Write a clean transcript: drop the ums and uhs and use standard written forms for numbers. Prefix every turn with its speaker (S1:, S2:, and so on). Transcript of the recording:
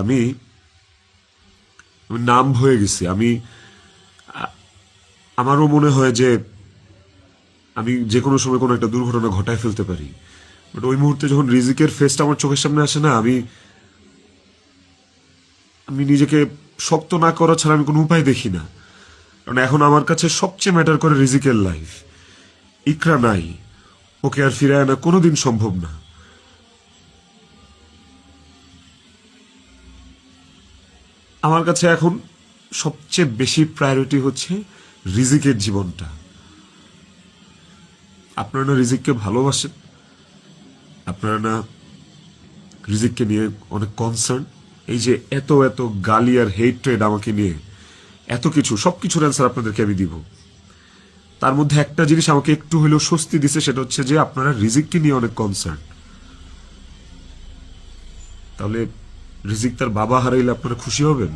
S1: আমি নাম হয়ে গেছি। আমারও মনে হয় যে আমি যে কোনো সময় কোনো একটা দুর্ঘটনা ঘটায় ফেলতে পারি, বাট ওই মুহূর্তে যখন রিজিকের ফেসটা আমার চোখের সামনে আসে না, আমি নিজেকে শক্ত না করা ছাড়া আমি কোনো উপায় দেখি না। কারণ এখন আমার কাছে সবচেয়ে ম্যাটার করে রিজিকের লাইফ। ইকরা নাই, ওকে আর ফিরে আনা কোনোদিন সম্ভব না। আমার কাছে এখন সবচেয়ে বেশি প্রায়োরিটি হচ্ছে রিজিকের জীবনটা। আপনারা না রিজিককে ভালোবাসেন, আপনারা না রিজিককে নিয়ে অনেক কনসার্ন। এই যে এত এত গালি আর হেট্রেড আমাকে নিয়ে, এত কিছু, সবকিছুর অ্যান্সার আপনাদেরকে আমি দিব। তার মধ্যে একটা জিনিস আমাকে একটু হলেও স্বস্তি দিছে, সেটা হচ্ছে যে আপনারা রিজিককে নিয়ে অনেক কনসার্ন। তাহলে রিজিক তার বাবা হারাইলে আপনারা খুশি হবেন?